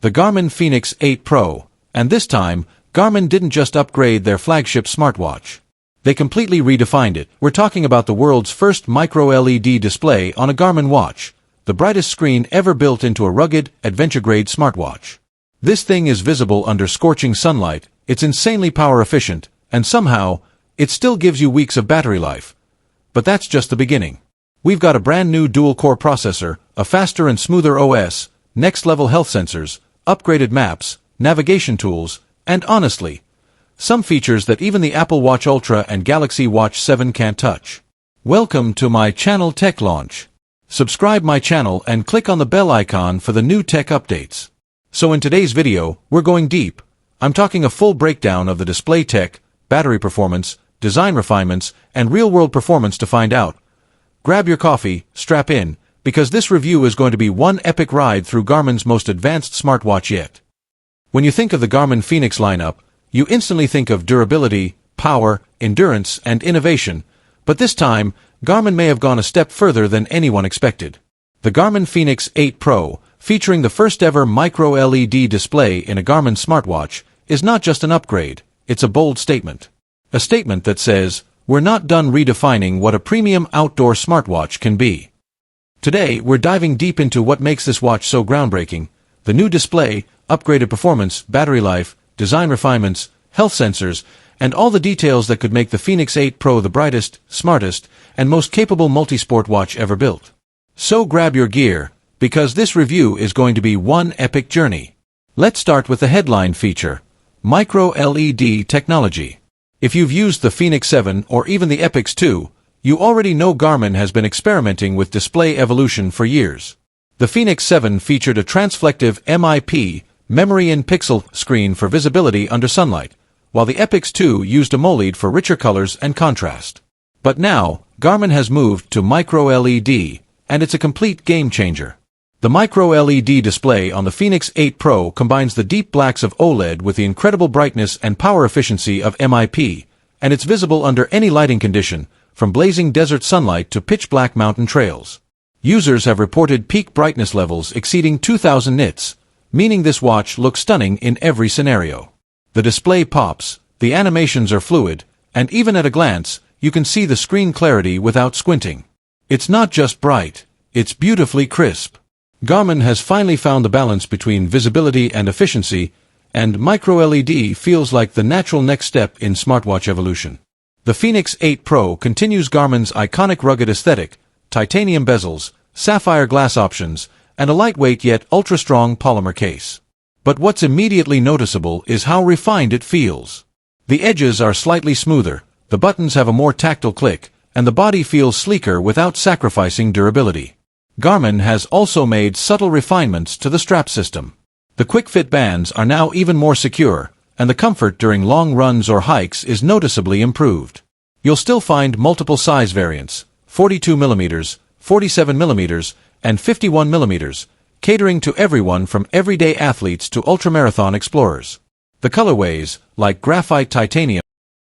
the Garmin Fenix 8 Pro, and this time, Garmin didn't just upgrade their flagship smartwatch. They completely redefined it. We're talking about the world's first micro-LED display on a Garmin watch, the brightest screen ever built into a rugged, adventure-grade smartwatch. This thing is visible under scorching sunlight, it's insanely power-efficient, and somehow, it still gives you weeks of battery life. But that's just the beginning. We've got a brand new dual-core processor, a faster and smoother OS, next-level health sensors, upgraded maps, navigation tools, and honestly, some features that even the Apple Watch Ultra and Galaxy Watch 7 can't touch. Welcome to my channel Tech Launch. Subscribe my channel and click on the bell icon for the new tech updates. So in today's video, we're going deep. I'm talking a full breakdown of the display tech, battery performance, design refinements, and real-world performance to find out. Grab your coffee, strap in, because this review is going to be one epic ride through Garmin's most advanced smartwatch yet. When you think of the Garmin Fenix lineup, you instantly think of durability, power, endurance, and innovation, but this time, Garmin may have gone a step further than anyone expected. The Garmin Fenix 8 Pro, featuring the first-ever micro-LED display in a Garmin smartwatch, is not just an upgrade, it's a bold statement. A statement that says, we're not done redefining what a premium outdoor smartwatch can be. Today, we're diving deep into what makes this watch so groundbreaking: the new display, upgraded performance, battery life, design refinements, health sensors, and all the details that could make the Fenix 8 Pro the brightest, smartest, and most capable multi-sport watch ever built. So grab your gear, because this review is going to be one epic journey. Let's start with the headline feature: micro-LED technology. If you've used the Fenix 7 or even the Epix 2, you already know Garmin has been experimenting with display evolution for years. The Fenix 7 featured a transflective MIP, memory-in-pixel screen for visibility under sunlight, while the Epix 2 used AMOLED for richer colors and contrast. But now, Garmin has moved to micro-LED, and it's a complete game-changer. The micro-LED display on the Fenix 8 Pro combines the deep blacks of OLED with the incredible brightness and power efficiency of MIP, and it's visible under any lighting condition, from blazing desert sunlight to pitch-black mountain trails. Users have reported peak brightness levels exceeding 2000 nits, meaning this watch looks stunning in every scenario. The display pops, the animations are fluid, and even at a glance, you can see the screen clarity without squinting. It's not just bright, it's beautifully crisp. Garmin has finally found the balance between visibility and efficiency, and micro-LED feels like the natural next step in smartwatch evolution. The Fenix 8 Pro continues Garmin's iconic rugged aesthetic: titanium bezels, sapphire glass options, and a lightweight yet ultra-strong polymer case. But what's immediately noticeable is how refined it feels. The edges are slightly smoother, the buttons have a more tactile click, and the body feels sleeker without sacrificing durability. Garmin has also made subtle refinements to the strap system. The quick-fit bands are now even more secure, and the comfort during long runs or hikes is noticeably improved. You'll still find multiple size variants: 42mm, 47mm, and 51mm, catering to everyone from everyday athletes to ultramarathon explorers. The colorways, like graphite titanium,